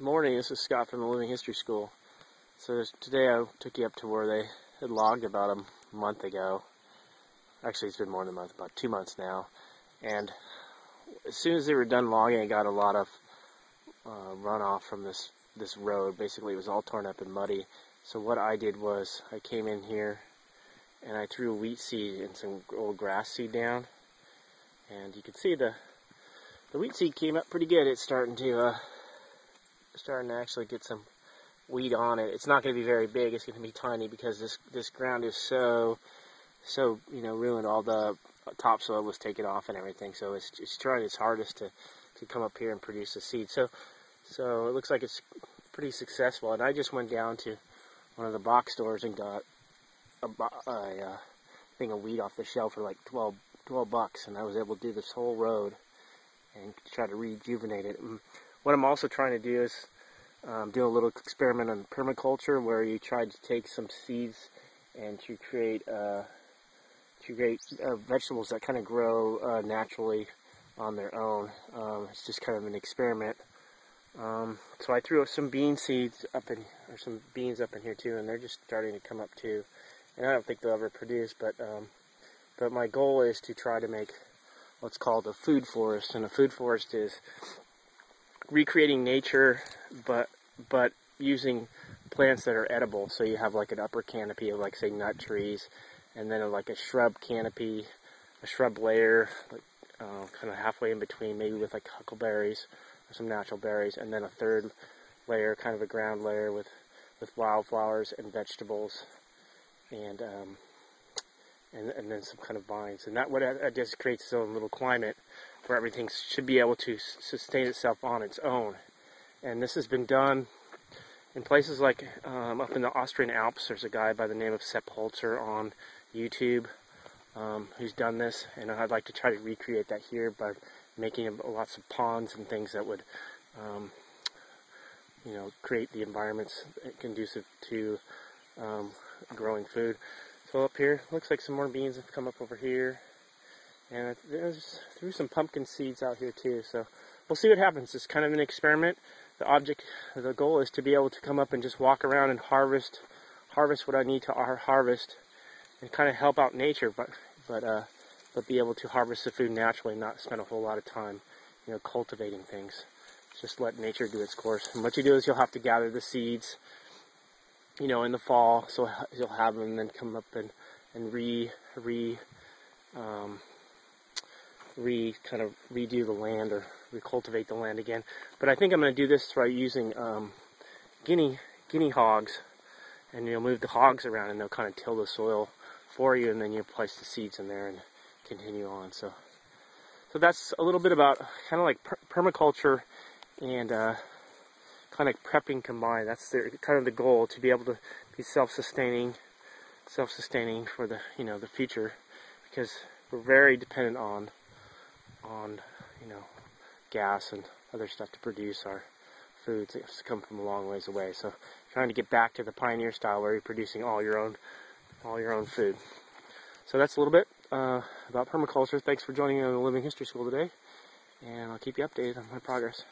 Morning, this is Scott from the Living History School. So today I took you up to where they had logged about a month ago. Actually, it's been more than a month, about 2 months now. And as soon as they were done logging, I got a lot of runoff from this road. Basically, it was all torn up and muddy. So what I did was I came in here and I threw a wheat seed and some old grass seed down. And you can see the wheat seed came up pretty good. It's starting to actually get some weed on it. It's not going to be very big. It's going to be tiny because this ground is so ruined. All the topsoil was taken off and everything. So it's trying its hardest to come up here and produce a seed. So it looks like it's pretty successful. And I just went down to one of the box stores and got a thing of weed off the shelf for like 12 bucks, and I was able to do this whole road and try to rejuvenate it. And what I'm also trying to do is do a little experiment on permaculture, where you try to take some seeds and to create vegetables that kind of grow naturally on their own. It's just kind of an experiment. So I threw some bean seeds up in, or some beans up in here too, and they're just starting to come up too. And I don't think they'll ever produce, but my goal is to try to make what's called a food forest. And a food forest is recreating nature, but using plants that are edible. So you have like an upper canopy of, like, say, nut trees, and then like a shrub canopy, a shrub layer, like kind of halfway in between, maybe with like huckleberries or some natural berries, and then a third layer, kind of a ground layer with wildflowers and vegetables, and then some kind of vines. And that just creates its own little climate where everything should be able to sustain itself on its own. And this has been done in places like up in the Austrian Alps. There's a guy by the name of Permaculture on YouTube who's done this, and I'd like to try to recreate that here by making lots of ponds and things that would create the environments conducive to growing food. So up here, looks like some more beans have come up over here. And there's threw some pumpkin seeds out here too. So we'll see what happens. It's kind of an experiment. The goal is to be able to come up and just walk around and harvest what I need to harvest, and kind of help out nature, but be able to harvest the food naturally, not spend a whole lot of time, cultivating things. Just let nature do its course. And what you do is you'll have to gather the seeds, in the fall, so you'll have them, and then come up and kind of redo the land, or recultivate the land again. But I think I'm going to do this by using guinea hogs, and you'll move the hogs around, and they'll kind of till the soil for you, and then you place the seeds in there and continue on. So that's a little bit about kind of like permaculture and kind of prepping combined. That's kind of the goal, to be able to be self-sustaining for the the future, because we're very dependent on gas and other stuff to produce our foods. It's come from a long ways away. So trying to get back to the pioneer style, where you're producing all your own food. So that's a little bit about permaculture. Thanks for joining me on the Living History School today, and I'll keep you updated on my progress.